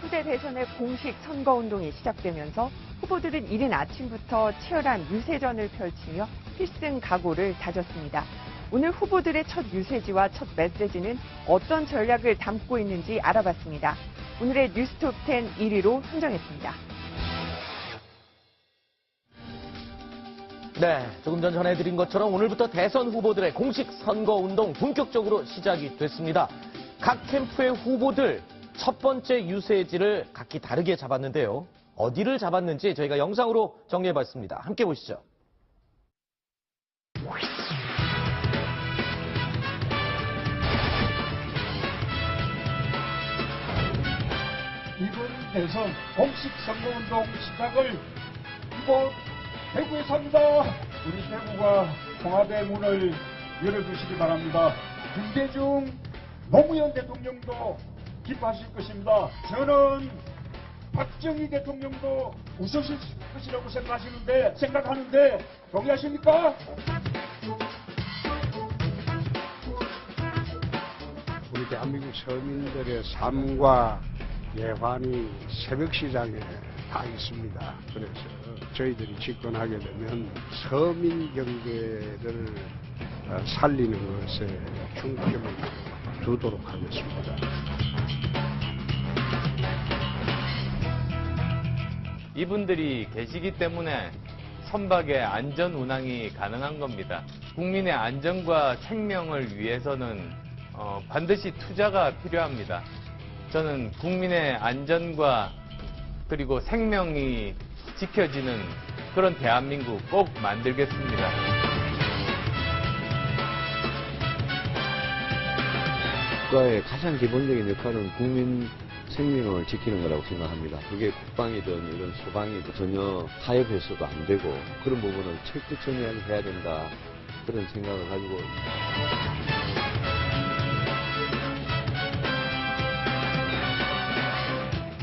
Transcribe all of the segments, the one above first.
20대 대선의 공식 선거운동이 시작되면서 후보들은 이른 아침부터 치열한 유세전을 펼치며 필승 각오를 다졌습니다. 오늘 후보들의 첫 유세지와 첫 메시지는 어떤 전략을 담고 있는지 알아봤습니다. 오늘의 뉴스톱10 1위로 선정했습니다. 네, 조금 전 전해드린 것처럼 오늘부터 대선 후보들의 공식 선거운동 본격적으로 시작이 됐습니다. 각 캠프의 후보들 첫 번째 유세지를 각기 다르게 잡았는데요. 어디를 잡았는지 저희가 영상으로 정리해봤습니다. 함께 보시죠. 이번 대선 공식 선거운동 시작을 이곳 대구에서 합니다. 우리 대구가 청와대 문을 열어주시기 바랍니다. 김대중 노무현 대통령도 기뻐하실 것입니다. 저는 박정희 대통령도 웃으실 것이라고 생각하는데 동의하십니까? 우리 대한민국 서민들의 삶과 예환이 새벽시장에 다 있습니다. 그래서 저희들이 집권하게 되면 서민 경제를 살리는 것에 중점을 두도록 하겠습니다. 이분들이 계시기 때문에 선박의 안전 운항이 가능한 겁니다. 국민의 안전과 생명을 위해서는 반드시 투자가 필요합니다. 저는 국민의 안전과 그리고 생명이 지켜지는 그런 대한민국 꼭 만들겠습니다. 국가의 가장 기본적인 역할은 국민 생명을 지키는 거라고 생각합니다. 그게 국방이든 이런 소방이든 전혀 타협해서도 안 되고 그런 부분을 철두철미하게 해야 된다. 그런 생각을 가지고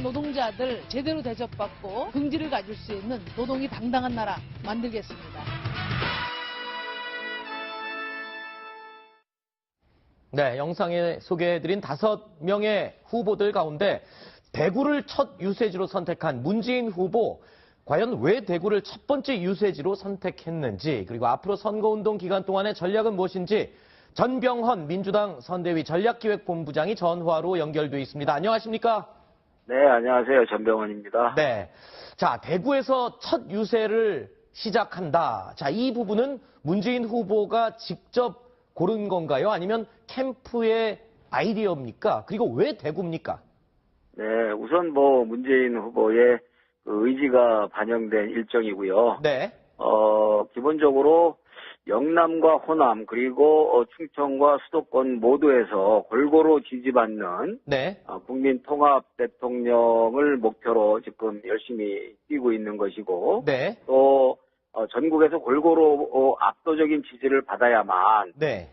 노동자들 제대로 대접받고 긍지를 가질 수 있는 노동이 당당한 나라 만들겠습니다. 네, 영상에 소개해드린 5명의 후보들 가운데 대구를 첫 유세지로 선택한 문재인 후보, 과연 왜 대구를 첫 번째 유세지로 선택했는지, 그리고 앞으로 선거운동 기간 동안의 전략은 무엇인지 전병헌 민주당 선대위 전략기획본부장이 전화로 연결돼 있습니다. 안녕하십니까? 네, 안녕하세요. 전병헌입니다. 네. 자, 대구에서 첫 유세를 시작한다. 자, 이 부분은 문재인 후보가 직접 고른 건가요? 아니면 캠프의 아이디어입니까? 그리고 왜 대구입니까? 네, 우선 문재인 후보의 그 의지가 반영된 일정이고요. 네. 기본적으로 영남과 호남 그리고 충청과 수도권 모두에서 골고루 지지받는 네. 국민 통합 대통령을 목표로 지금 열심히 뛰고 있는 것이고 네. 또 전국에서 골고루 압도적인 지지를 받아야만 네.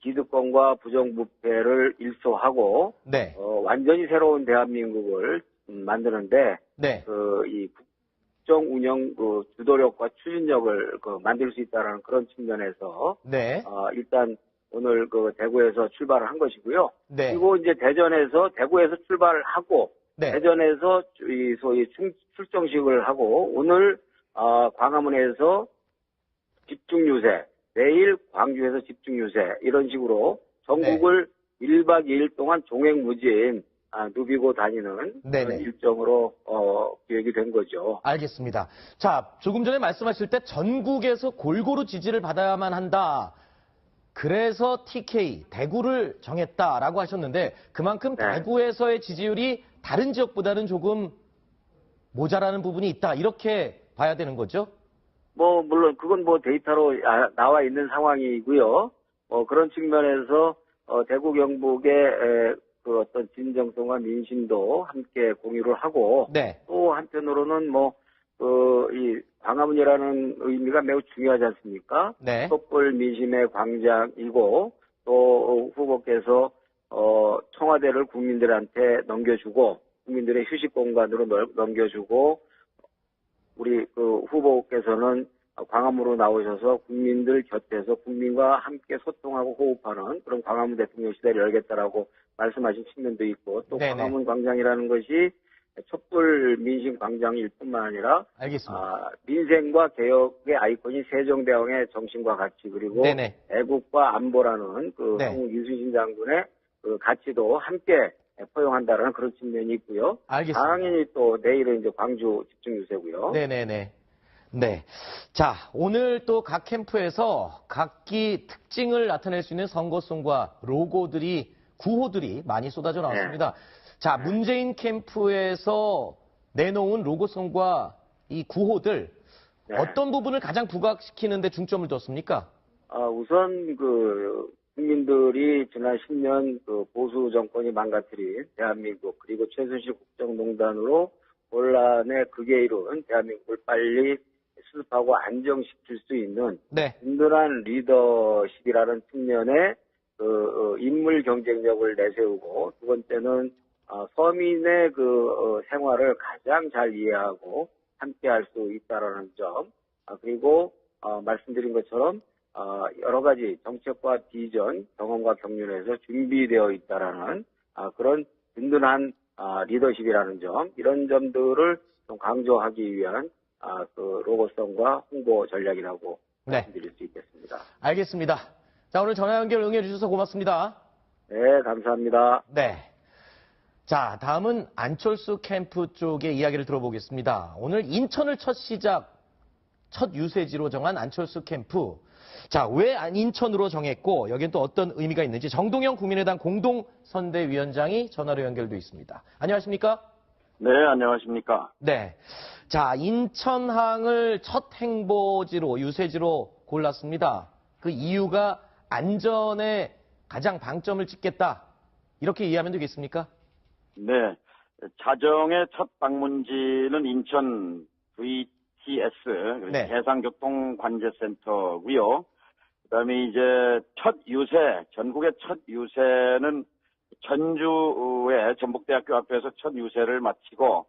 기득권과 부정부패를 일소하고 네. 완전히 새로운 대한민국을 만드는데 네. 이 국정 운영 주도력과 추진력을 만들 수 있다라는 그런 측면에서 네. 일단 오늘 대구에서 출발을 한 것이고요. 네. 그리고 이제 대구에서 출발을 하고 네. 대전에서 소위 출정식을 하고 오늘 광화문에서 집중 유세, 내일 광주에서 집중 유세 이런 식으로 전국을 1박 2일 동안 종횡무진 누비고 다니는 그런 일정으로 기획이 된 거죠. 알겠습니다. 자, 조금 전에 말씀하실 때 전국에서 골고루 지지를 받아야만 한다. 그래서 TK, 대구를 정했다라고 하셨는데 그만큼 네. 대구에서의 지지율이 다른 지역보다는 조금 모자라는 부분이 있다. 이렇게 봐야 되는 거죠? 물론 그건 데이터로 나와 있는 상황이고요. 그런 측면에서 대구 경북의 그 어떤 진정성과 민심도 함께 공유를 하고 네. 또 한편으로는 이 광화문이라는 의미가 매우 중요하지 않습니까? 네. 촛불 민심의 광장이고 또 후보께서 청와대를 국민들한테 넘겨주고 국민들의 휴식 공간으로 넘겨주고 우리 후보께서는 광화문으로 나오셔서 국민들 곁에서 국민과 함께 소통하고 호흡하는 그런 광화문 대통령 시대를 열겠다라고 말씀하신 측면도 있고 또 네네. 광화문 광장이라는 것이 촛불 민심 광장일 뿐만 아니라 알겠습니다. 민생과 개혁의 아이콘이 세종대왕의 정신과 가치 그리고 네네. 애국과 안보라는 그 네. 한국 유승신 장군의 그 가치도 함께 포용한다라는 그런 측면이 있고요. 알겠습니다. 당연히 또 내일은 이제 광주 집중 유세고요. 네네네. 네. 자, 오늘 또 각 캠프에서 각기 특징을 나타낼 수 있는 선거송과 로고들이, 구호들이 많이 쏟아져 나왔습니다. 자, 문재인 캠프에서 내놓은 로고송과 이 구호들, 네. 어떤 부분을 가장 부각시키는데 중점을 뒀습니까? 우선 국민들이 지난 10년 보수 정권이 망가뜨린 대한민국 그리고 최순실 국정농단으로 혼란의 극에 이른 대한민국을 빨리 수습하고 안정시킬 수 있는 네. 든든한 리더십이라는 측면의 인물 경쟁력을 내세우고 두 번째는 서민의 생활을 가장 잘 이해하고 함께할 수 있다라는 점 그리고 말씀드린 것처럼 여러 가지 정책과 비전, 경험과 경륜에서 준비되어 있다라는 그런 든든한 리더십이라는 점 이런 점들을 좀 강조하기 위한 로고송과 홍보 전략이라고 네. 말씀드릴 수 있겠습니다. 알겠습니다. 자, 오늘 전화 연결 응해 주셔서 고맙습니다. 네, 감사합니다. 네. 자, 다음은 안철수 캠프 쪽의 이야기를 들어보겠습니다. 오늘 인천을 첫 유세지로 정한 안철수 캠프. 자, 왜 인천으로 정했고 여기엔 또 어떤 의미가 있는지 정동영 국민의당 공동선대위원장이 전화로 연결돼 있습니다. 안녕하십니까? 네, 안녕하십니까? 네. 자, 인천항을 첫 행보지로, 유세지로 골랐습니다. 그 이유가 안전에 가장 방점을 찍겠다. 이렇게 이해하면 되겠습니까? 네. 자정의 첫 방문지는 인천 VTS, 네. 해상교통관제센터고요. 그다음에 이제 첫 유세, 전국의 첫 유세는 전주의 전북대학교 앞에서 첫 유세를 마치고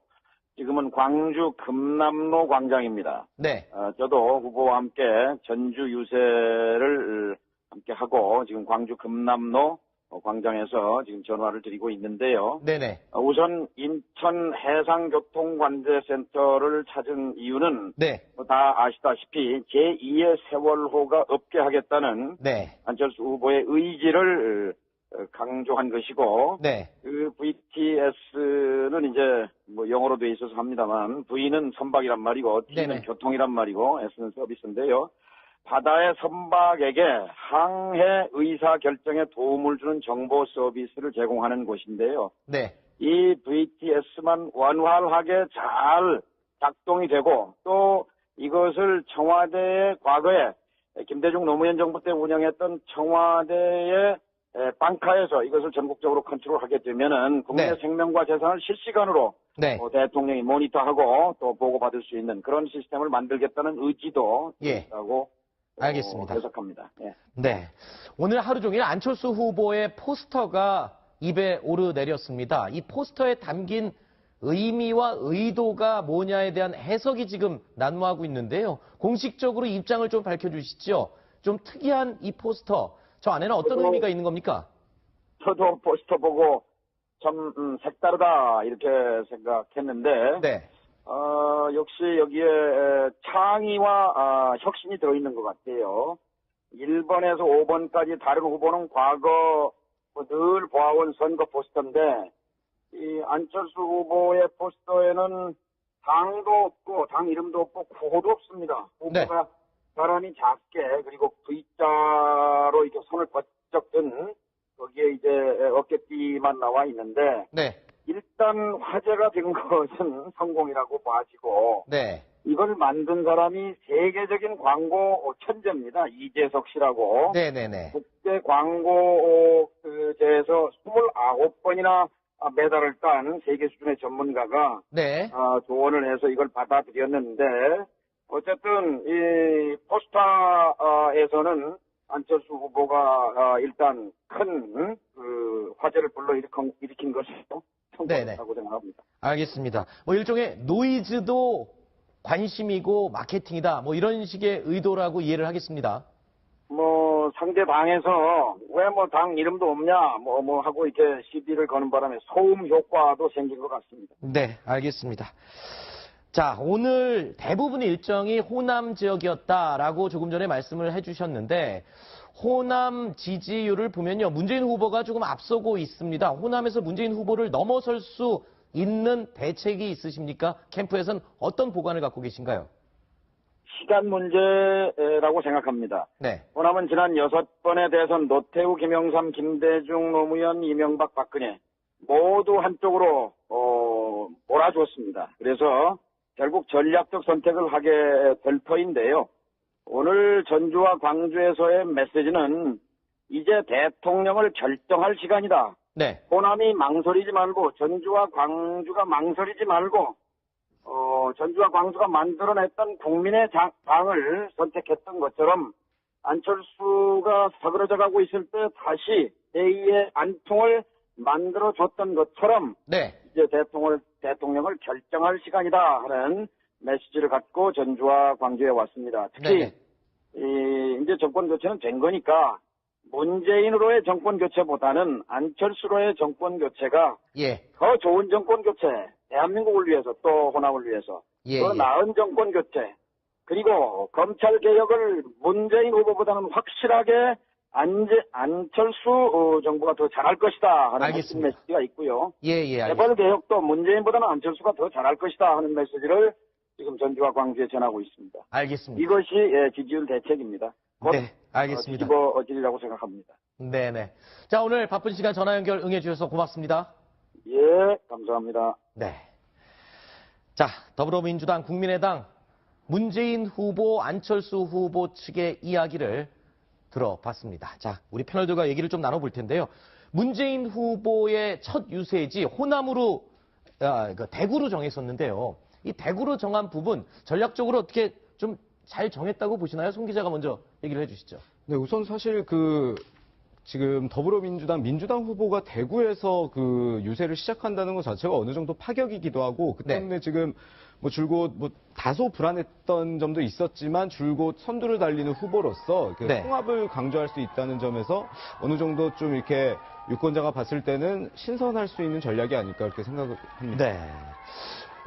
지금은 광주 금남로 광장입니다. 네. 저도 후보와 함께 전주 유세를 함께 하고 지금 광주 금남로 광장에서 지금 전화를 드리고 있는데요. 네네. 우선 인천 해상교통관제센터를 찾은 이유는 네. 다 아시다시피 제2의 세월호가 없게 하겠다는 네. 안철수 후보의 의지를 강조한 것이고 네. 그 VTS는 이제 뭐 영어로 돼 있어서 합니다만 V는 선박이란 말이고 T는 네네. 교통이란 말이고 S는 서비스인데요. 바다의 선박에게 항해 의사 결정에 도움을 주는 정보 서비스를 제공하는 곳인데요. 네. 이 VTS만 원활하게 잘 작동이 되고 또 이것을 청와대의 과거에 김대중 노무현 정부 때 운영했던 청와대의 방카에서 이것을 전국적으로 컨트롤하게 되면은 국민의 네. 생명과 재산을 실시간으로 네. 대통령이 모니터하고 또 보고받을 수 있는 그런 시스템을 만들겠다는 의지도 예. 있다고 알겠습니다. 해석합니다. 예. 네. 오늘 하루 종일 안철수 후보의 포스터가 입에 오르내렸습니다. 이 포스터에 담긴 의미와 의도가 뭐냐에 대한 해석이 지금 난무하고 있는데요. 공식적으로 입장을 좀 밝혀주시죠. 좀 특이한 이 포스터, 저 안에는 어떤 의미가 있는 겁니까? 저도 포스터 보고 참 색다르다 이렇게 생각했는데 네. 역시 여기에 창의와 혁신이 들어있는 것 같아요. 1번에서 5번까지 다른 후보는 과거 늘 보아온 선거 포스터인데 이 안철수 후보의 포스터에는 당도 없고 당 이름도 없고 구호도 없습니다. 후보가 사람이 작게 그리고 V자로 이렇게 손을 번쩍 든 거기에 이제 어깨띠만 나와 있는데 네. 일단 화제가 된 것은 성공이라고 봐지고 네. 이걸 만든 사람이 세계적인 광고 천재입니다. 이재석 씨라고. 네네네. 국제 광고제에서 29번이나 메달을 딴 세계 수준의 전문가가 네. 조언을 해서 이걸 받아들였는데 어쨌든 이 포스터에서는 안철수 후보가 일단 큰 화제를 불러일으킨 것으로 네네. 성공했다고 생각합니다. 알겠습니다. 뭐 일종의 노이즈도 관심이고 마케팅이다. 뭐 이런 식의 의도라고 이해를 하겠습니다. 뭐 상대 당에서 왜 뭐 당 이름도 없냐 뭐 하고 이렇게 시비를 거는 바람에 소음 효과도 생긴 것 같습니다. 네, 알겠습니다. 자, 오늘 대부분의 일정이 호남 지역이었다라고 조금 전에 말씀을 해주셨는데 호남 지지율을 보면요. 문재인 후보가 조금 앞서고 있습니다. 호남에서 문재인 후보를 넘어설 수 있는 대책이 있으십니까? 캠프에서는 어떤 보관을 갖고 계신가요? 시간 문제라고 생각합니다. 네. 호남은 지난 6번의 대선 노태우, 김영삼, 김대중, 노무현, 이명박, 박근혜 모두 한쪽으로 몰아주었습니다. 그래서 결국 전략적 선택을 하게 될 터인데요. 오늘 전주와 광주에서의 메시지는 이제 대통령을 결정할 시간이다. 네. 호남이 망설이지 말고 전주와 광주가 망설이지 말고 전주와 광주가 만들어냈던 국민의 당을 선택했던 것처럼 안철수가 서그러져 가고 있을 때 다시 제2의 안통을 만들어줬던 것처럼 네. 이제 대통령을 결정할 시간이다 하는 메시지를 갖고 전주와 광주에 왔습니다. 특히 이제 정권 교체는 된 거니까 문재인으로의 정권 교체보다는 안철수로의 정권 교체가 더 좋은 정권 교체, 대한민국을 위해서 또 호남을 위해서 더 나은 정권 교체, 그리고 검찰 개혁을 문재인 후보보다는 확실하게 안철수 정부가 더 잘할 것이다 하는 메시지가 있고요. 재벌 개혁도 문재인보다는 안철수가 더 잘할 것이다 하는 메시지를 지금 전주와 광주에 전하고 있습니다. 알겠습니다. 이것이 지지율 대책입니다. 네, 알겠습니다. 뒤집어지리라고 생각합니다. 네네. 자, 오늘 바쁜 시간 전화 연결 응해주셔서 고맙습니다. 예, 감사합니다. 네. 자, 더불어민주당, 국민의당, 문재인 후보, 안철수 후보 측의 이야기를 들어봤습니다. 자, 우리 패널들과 얘기를 좀 나눠볼 텐데요. 문재인 후보의 첫 유세지 호남으로, 대구로 정했었는데요. 이 대구로 정한 부분 전략적으로 어떻게 좀 잘 정했다고 보시나요? 송 기자가 먼저 얘기를 해주시죠. 네, 우선 사실 지금 더불어민주당, 민주당 후보가 대구에서 유세를 시작한다는 것 자체가 어느 정도 파격이기도 하고, 그 때문에 지금 줄곧 다소 불안했던 점도 있었지만 줄곧 선두를 달리는 후보로서 통합을 강조할 수 있다는 점에서 어느 정도 좀 이렇게 유권자가 봤을 때는 신선할 수 있는 전략이 아닐까 이렇게 생각을 합니다. 네.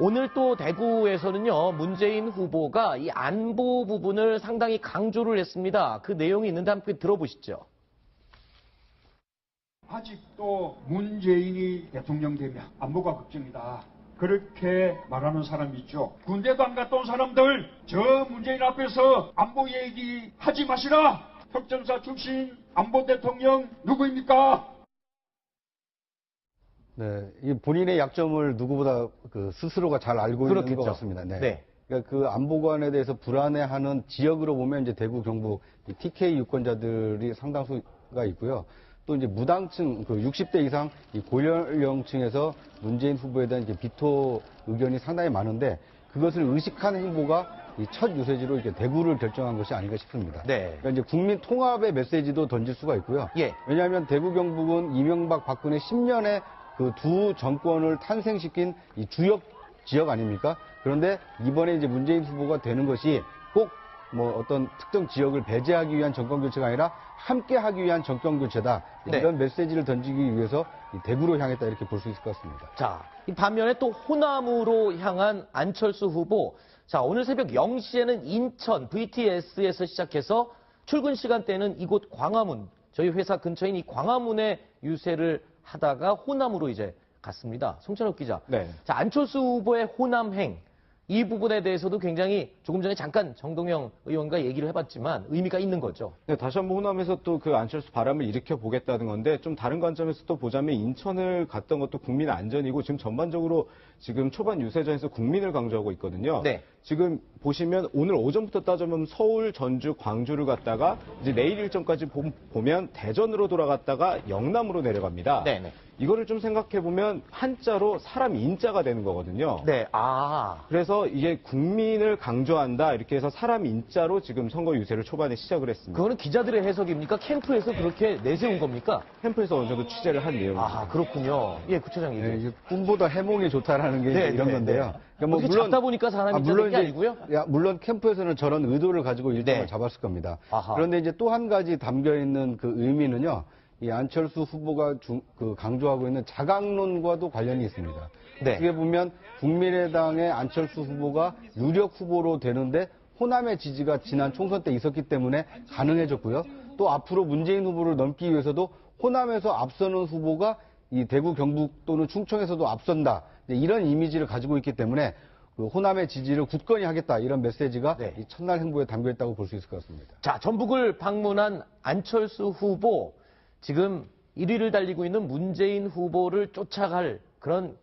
오늘 또 대구에서는요, 문재인 후보가 이 안보 부분을 상당히 강조를 했습니다. 그 내용이 있는데 함께 들어보시죠. 아직도 문재인이 대통령 되면 안보가 걱정이다. 그렇게 말하는 사람이 있죠. 군대도 안 갔다 온 사람들, 저 문재인 앞에서 안보 얘기하지 마시라. 혁전사 출신 안보 대통령 누구입니까? 네, 이 본인의 약점을 누구보다 스스로가 잘 알고 있는 것 같습니다. 네. 그러니까 그 안보관에 대해서 불안해하는 지역으로 보면 이제 대구, 경북 TK 유권자들이 상당수가 있고요. 또 이제 무당층, 60대 이상 이 고연령층에서 문재인 후보에 대한 이제 비토 의견이 상당히 많은데 그것을 의식한 행보가 이 첫 유세지로 이렇게 대구를 결정한 것이 아닌가 싶습니다. 그러니까 이제 국민 통합의 메시지도 던질 수가 있고요. 왜냐하면 대구, 경북은 이명박, 박근혜 10년의 그 두 정권을 탄생시킨 이 주역 지역 아닙니까? 그런데 이번에 이제 문재인 후보가 되는 것이 꼭 어떤 특정 지역을 배제하기 위한 정권 교체가 아니라 함께 하기 위한 정권 교체다. 이런 메시지를 던지기 위해서 대구로 향했다 이렇게 볼 수 있을 것 같습니다. 자, 이 반면에 또 호남으로 향한 안철수 후보. 자, 오늘 새벽 0시에는 인천 VTS에서 시작해서 출근 시간대는 이곳 광화문, 저희 회사 근처인 이 광화문에 유세를 하다가 호남으로 이제 갔습니다. 송찬욱 기자. 자, 안철수 후보의 호남행. 이 부분에 대해서도 굉장히 조금 전에 잠깐 정동영 의원과 얘기를 해봤지만 의미가 있는 거죠. 네, 다시 한번 호남에서 또 안철수 바람을 일으켜 보겠다는 건데 좀 다른 관점에서 또 보자면 인천을 갔던 것도 국민 안전이고 지금 전반적으로 지금 초반 유세전에서 국민을 강조하고 있거든요. 지금 보시면 오늘 오전부터 따져보면 서울, 전주, 광주를 갔다가 이제 내일 일정까지 보면 대전으로 돌아갔다가 영남으로 내려갑니다. 이거를 좀 생각해보면 한자로 사람 인자가 되는 거거든요. 네, 그래서 이게 국민을 강조한다 이렇게 해서 사람 인자로 지금 선거 유세를 초반에 시작을 했습니다. 그거는 기자들의 해석입니까? 캠프에서 그렇게 내세운 겁니까? 캠프에서 어느 정도 취재를 한 내용입니다. 그렇군요. 예, 구체장님. 네, 꿈보다 해몽이 좋다라는 게 네, 이런 네, 건데요. 네. 그러니까 뭐 물론 잡다 보니까 사람이 물론 게 아니고요. 물론 캠프에서는 저런 의도를 가지고 일정을 네. 잡았을 겁니다. 아하. 그런데 이제 또 한 가지 담겨 있는 그 의미는요. 이 안철수 후보가 강조하고 있는 자강론과도 관련이 있습니다. 네. 어떻게 보면 국민의당의 안철수 후보가 유력 후보로 되는데 호남의 지지가 지난 총선 때 있었기 때문에 가능해졌고요. 또 앞으로 문재인 후보를 넘기 위해서도 호남에서 앞서는 후보가 이 대구, 경북 또는 충청에서도 앞선다. 이런 이미지를 가지고 있기 때문에 그 호남의 지지를 굳건히 하겠다. 이런 메시지가 이 첫날 행보에 담겨 있다고 볼 수 있을 것 같습니다. 자, 전북을 방문한 안철수 후보. 지금 1위를 달리고 있는 문재인 후보를 쫓아갈 그런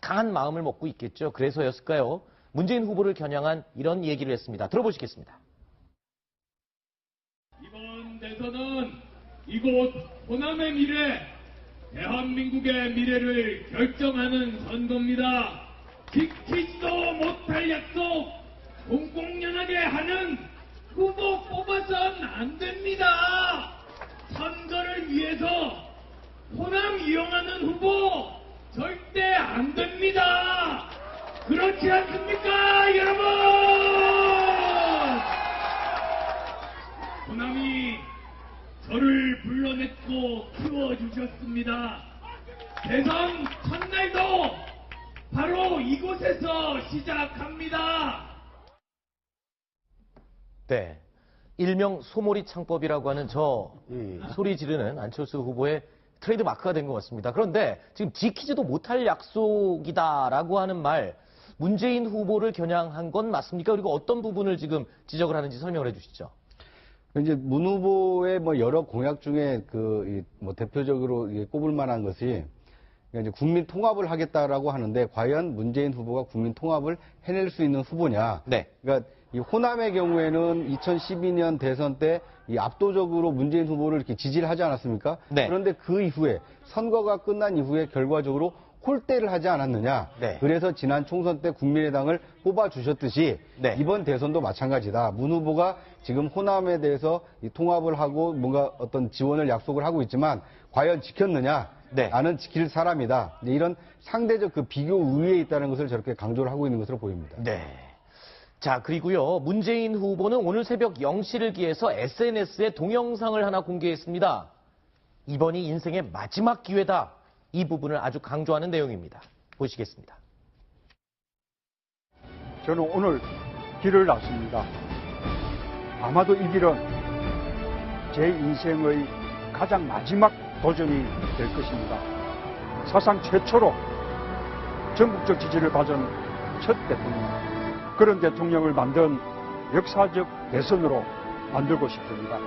강한 마음을 먹고 있겠죠. 그래서였을까요? 문재인 후보를 겨냥한 이런 얘기를 했습니다. 들어보시겠습니다. 이번 대선은 이곳 호남의 미래, 대한민국의 미래를 결정하는 선거입니다. 지키지도 못할 약속, 공공연하게 하는 후보 뽑아서는 안 됩니다. 선거를 위해서 호남 이용하는 후보 절대 안 됩니다. 그렇지 않습니까, 여러분? 호남이 저를 불러냈고 키워주셨습니다. 대선 첫날도 바로 이곳에서 시작합니다. 네. 일명 소몰이 창법이라고 하는 저 소리 지르는 안철수 후보의 트레이드 마크가 된 것 같습니다. 그런데 지금 지키지도 못할 약속이다라고 하는 말, 문재인 후보를 겨냥한 건 맞습니까? 그리고 어떤 부분을 지금 지적을 하는지 설명을 해주시죠. 이제 문 후보의 뭐 여러 공약 중에 뭐 대표적으로 꼽을 만한 것이 이제 국민 통합을 하겠다라고 하는데 과연 문재인 후보가 국민 통합을 해낼 수 있는 후보냐? 네. 그러니까 이 호남의 경우에는 2012년 대선 때 이 압도적으로 문재인 후보를 이렇게 지지를 하지 않았습니까? 네. 그런데 그 이후에 선거가 끝난 이후에 결과적으로 홀대를 하지 않았느냐? 네. 그래서 지난 총선 때 국민의당을 뽑아주셨듯이 네. 이번 대선도 마찬가지다. 문 후보가 지금 호남에 대해서 이 통합을 하고 뭔가 어떤 지원을 약속을 하고 있지만 과연 지켰느냐? 네. 나는 지킬 사람이다. 이런 상대적 그 비교 우위에 있다는 것을 저렇게 강조를 하고 있는 것으로 보입니다. 네. 자, 그리고요. 문재인 후보는 오늘 새벽 0시를 기해서 SNS에 동영상을 하나 공개했습니다. 이번이 인생의 마지막 기회다. 이 부분을 아주 강조하는 내용입니다. 보시겠습니다. 저는 오늘 길을 났습니다. 아마도 이 길은 제 인생의 가장 마지막 도전이 될 것입니다. 사상 최초로 전국적 지지를 받은 첫 대통령, 그런 대통령을 만든 역사적 대선으로 만들고 싶습니다.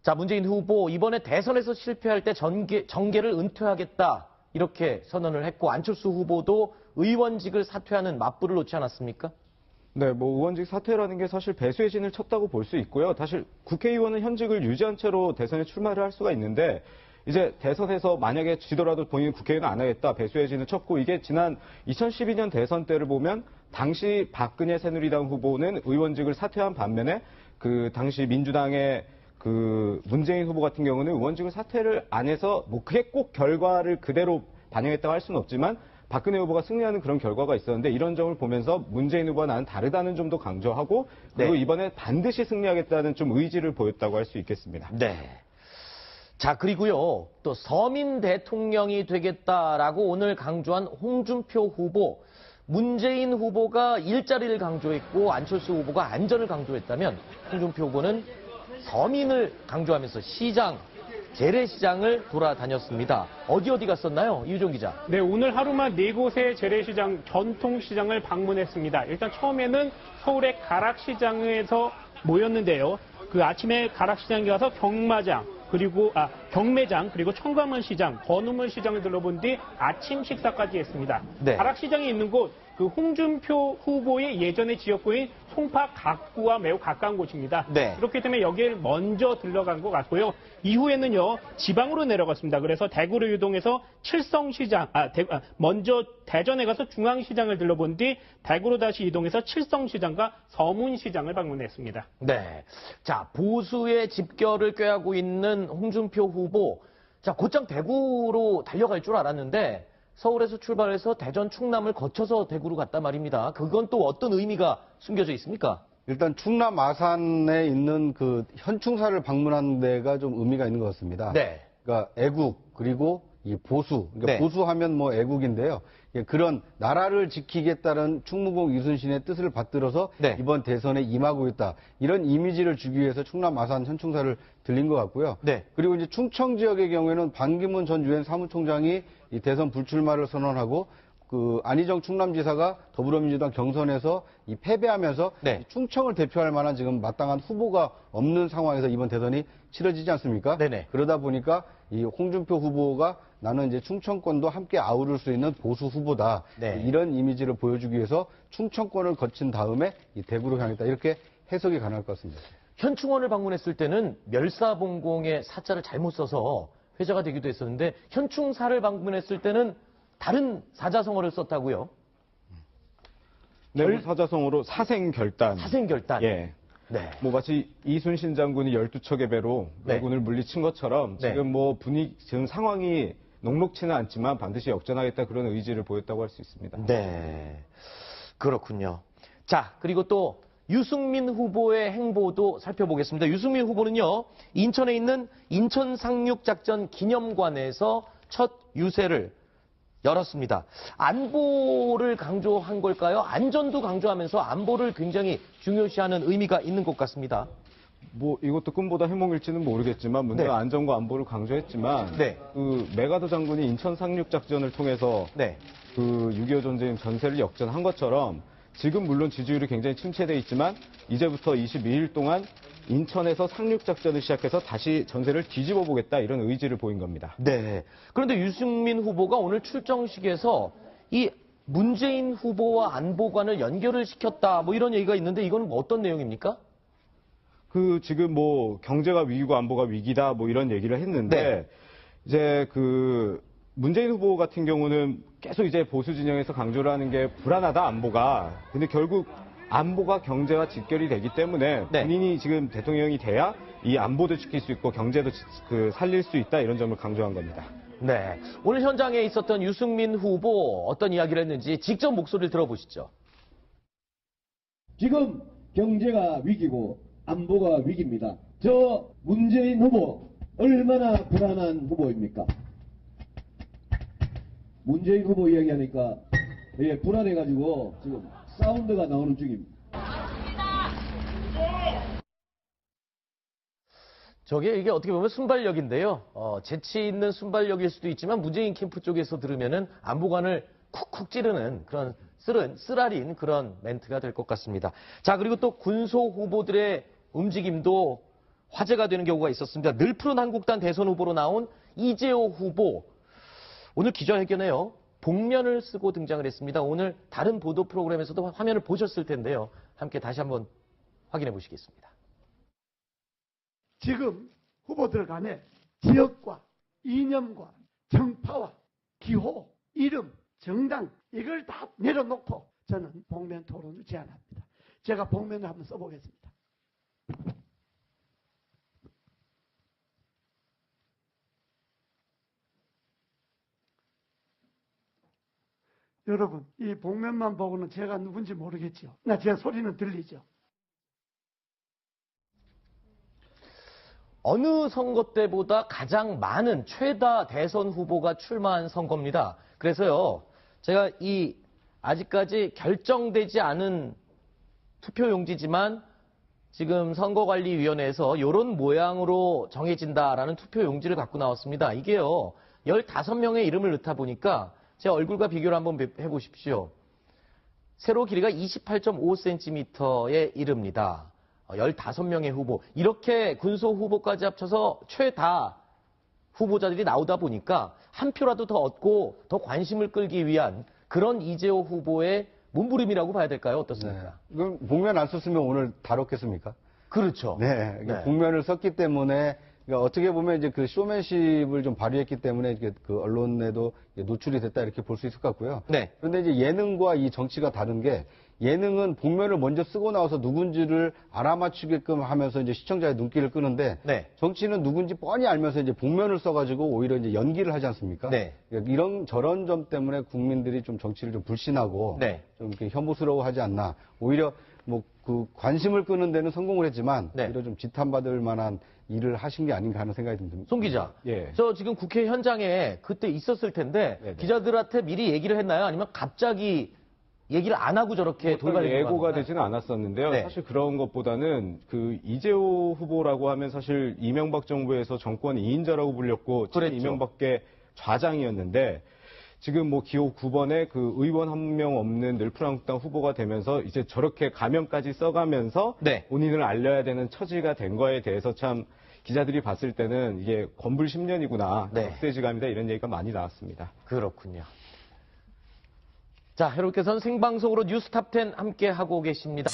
자, 문재인 후보 이번에 대선에서 실패할 때 정계를 은퇴하겠다 이렇게 선언을 했고 안철수 후보도 의원직을 사퇴하는 맞불을 놓지 않았습니까? 네, 뭐 의원직 사퇴라는 게 사실 배수의 진을 쳤다고 볼 수 있고요. 사실 국회의원은 현직을 유지한 채로 대선에 출마를 할 수가 있는데 이제 대선에서 만약에 지더라도 본인은 국회의원 안 하겠다 배수의 진을 쳤고 이게 지난 2012년 대선 때를 보면 당시 박근혜 새누리당 후보는 의원직을 사퇴한 반면에 그 당시 민주당의 그 문재인 후보 같은 경우는 의원직을 사퇴를 안 해서 뭐 그게 꼭 결과를 그대로 반영했다고 할 수는 없지만 박근혜 후보가 승리하는 그런 결과가 있었는데 이런 점을 보면서 문재인 후보와 나는 다르다는 점도 강조하고 그리고 네. 이번에 반드시 승리하겠다는 좀 의지를 보였다고 할 수 있겠습니다. 네. 자, 그리고요. 또 서민 대통령이 되겠다라고 오늘 강조한 홍준표 후보. 문재인 후보가 일자리를 강조했고 안철수 후보가 안전을 강조했다면 홍준표 후보는 서민을 강조하면서 시장, 재래시장을 돌아다녔습니다. 어디 갔었나요? 이유정 기자. 네, 오늘 하루만 4곳의 재래시장, 전통시장을 방문했습니다. 일단 처음에는 서울의 가락시장에서 모였는데요. 그 아침에 가락시장에 가서 경매장, 그리고 청과문 시장, 권우문 시장을 둘러본 뒤 아침 식사까지 했습니다. 네. 가락시장이 있는 곳, 그 홍준표 후보의 예전의 지역구인 송파 갑구와 매우 가까운 곳입니다. 네. 그렇기 때문에 여기에 먼저 들러간 것 같고요. 이후에는요, 지방으로 내려갔습니다. 그래서 대구로 이동해서 칠성시장, 먼저 대전에 가서 중앙시장을 들러본 뒤 대구로 다시 이동해서 칠성시장과 서문시장을 방문했습니다. 네. 자, 보수의 집결을 꾀하고 있는 홍준표 후보. 자, 곧장 대구로 달려갈 줄 알았는데 서울에서 출발해서 대전, 충남을 거쳐서 대구로 갔단 말입니다. 그건 또 어떤 의미가 숨겨져 있습니까? 일단 충남 아산에 있는 그 현충사를 방문한 데가 좀 의미가 있는 것 같습니다. 네. 그러니까 애국 그리고 이 보수. 그러니까 네. 보수하면 뭐 애국인데요. 그런 나라를 지키겠다는 충무공 이순신의 뜻을 받들어서 네. 이번 대선에 임하고 있다. 이런 이미지를 주기 위해서 충남 아산 현충사를 들린 것 같고요. 네. 그리고 이제 충청 지역의 경우에는 반기문 전 유엔 사무총장이 이 대선 불출마를 선언하고 그 안희정 충남지사가 더불어민주당 경선에서 이 패배하면서 네. 이 충청을 대표할 만한 지금 마땅한 후보가 없는 상황에서 이번 대선이 치러지지 않습니까? 네네. 그러다 보니까 이 홍준표 후보가 나는 이제 충청권도 함께 아우를 수 있는 보수 후보다. 네. 이런 이미지를 보여주기 위해서 충청권을 거친 다음에 이 대구로 향했다. 이렇게 해석이 가능할 것 같습니다. 현충원을 방문했을 때는 멸사봉공의 사자를 잘못 써서 회자가 되기도 했었는데 현충사를 방문했을 때는 다른 사자성어를 썼다고요? 네, 사자성어로 사생결단. 사생결단. 예. 네. 뭐 마치 이순신 장군이 12척의 배로 네. 왜군을 물리친 것처럼 네. 지금 뭐 지금 상황이 녹록치는 않지만 반드시 역전하겠다 그런 의지를 보였다고 할 수 있습니다. 네. 그렇군요. 자, 그리고 또 유승민 후보의 행보도 살펴보겠습니다. 유승민 후보는요, 인천에 있는 인천 상륙작전 기념관에서 첫 유세를 열었습니다. 안보를 강조한 걸까요? 안전도 강조하면서 안보를 굉장히 중요시하는 의미가 있는 것 같습니다. 뭐 이것도 꿈보다 해몽일지는 모르겠지만 문제가 네. 안전과 안보를 강조했지만 네. 그 메가더 장군이 인천 상륙작전을 통해서 네. 그 6.25 전쟁 전세를 역전한 것처럼 지금 물론 지지율이 굉장히 침체돼 있지만 이제부터 22일 동안 인천에서 상륙작전을 시작해서 다시 전세를 뒤집어 보겠다 이런 의지를 보인 겁니다. 네. 그런데 유승민 후보가 오늘 출정식에서 이 문재인 후보와 안보관을 연결을 시켰다 뭐 이런 얘기가 있는데 이건 뭐 어떤 내용입니까? 그 지금 뭐 경제가 위기고 안보가 위기다 뭐 이런 얘기를 했는데 네. 이제 그 문재인 후보 같은 경우는 계속 이제 보수 진영에서 강조를 하는 게 불안하다 안보가. 근데 결국 안보가 경제와 직결이 되기 때문에 네. 본인이 지금 대통령이 돼야 이 안보도 지킬 수 있고 경제도 살릴 수 있다 이런 점을 강조한 겁니다. 네. 오늘 현장에 있었던 유승민 후보 어떤 이야기를 했는지 직접 목소리를 들어보시죠. 지금 경제가 위기고 안보가 위기입니다. 저 문재인 후보 얼마나 불안한 후보입니까? 문재인 후보 이야기하니까 불안해가지고 지금 사운드가 나오는 중입니다. 이게 어떻게 보면 순발력인데요. 재치 있는 순발력일 수도 있지만 문재인 캠프 쪽에서 들으면은 안보관을 쿡쿡 찌르는 그런 쓰라린 그런 멘트가 될 것 같습니다. 자, 그리고 또 군소 후보들의 움직임도 화제가 되는 경우가 있었습니다. 늘 푸른 한국당 대선 후보로 나온 이재호 후보. 오늘 기자회견에요. 복면을 쓰고 등장을 했습니다. 오늘 다른 보도 프로그램에서도 화면을 보셨을 텐데요. 함께 다시 한번 확인해 보시겠습니다. 지금 후보들 간에 지역과 이념과 정파와 기호, 이름, 정당 이걸 다 내려놓고 저는 복면 토론을 제안합니다. 제가 복면을 한번 써보겠습니다. 여러분, 이 복면만 보고는 제가 누군지 모르겠죠. 제 소리는 들리죠. 어느 선거 때보다 가장 많은 최다 대선 후보가 출마한 선거입니다. 그래서요, 제가 아직까지 결정되지 않은 투표용지지만 지금 선거관리위원회에서 이런 모양으로 정해진다라는 투표용지를 갖고 나왔습니다. 이게요, 15명의 이름을 넣다 보니까 제 얼굴과 비교를 한번 해보십시오. 세로 길이가 28.5cm에 이릅니다. 15명의 후보. 이렇게 군소 후보까지 합쳐서 최다 후보자들이 나오다 보니까 한 표라도 더 얻고 더 관심을 끌기 위한 그런 이재호 후보의 몸부림이라고 봐야 될까요? 어떻습니까? 그럼 복면 안 썼으면 오늘 다뤘겠습니까? 그렇죠. 네. 그러니까 복면을 썼기 때문에 그러니까 어떻게 보면 이제 그 쇼맨십을 좀 발휘했기 때문에 이게 그 언론에도 노출이 됐다 이렇게 볼 수 있을 것 같고요. 네. 그런데 이제 예능과 이 정치가 다른 게 예능은 복면을 먼저 쓰고 나와서 누군지를 알아맞추게끔 하면서 이제 시청자의 눈길을 끄는데 네. 정치는 누군지 뻔히 알면서 이제 복면을 써가지고 오히려 이제 연기를 하지 않습니까? 네. 그러니까 이런 저런 점 때문에 국민들이 좀 정치를 좀 불신하고 네. 좀 이렇게 혐오스러워하지 않나. 오히려 뭐 그 관심을 끄는 데는 성공을 했지만 오히려 좀 지탄받을 만한 일을 하신 게 아닌가 하는 생각이 듭니다. 송 기자, 예. 저 지금 국회 현장에 그때 있었을 텐데 기자들한테 미리 얘기를 했나요? 아니면 갑자기 얘기를 안 하고 저렇게 돌발이 예고가 되지는 않았었는데요. 네. 사실 그런 것보다는 그 이재호 후보라고 하면 사실 이명박 정부에서 정권 2인자라고 불렸고 그랬죠. 이명박계 좌장이었는데 지금 뭐 기호 9번에 그 의원 한 명 없는 늘푸랑당 후보가 되면서 이제 저렇게 가면까지 써가면서 본인을 알려야 되는 처지가 된 거에 대해서 참 기자들이 봤을 때는 이게 건불 10년이구나, 격세지감이다 이런 얘기가 많이 나왔습니다. 그렇군요. 자, 여러분께서는 생방송으로 뉴스탑10 함께 하고 계십니다.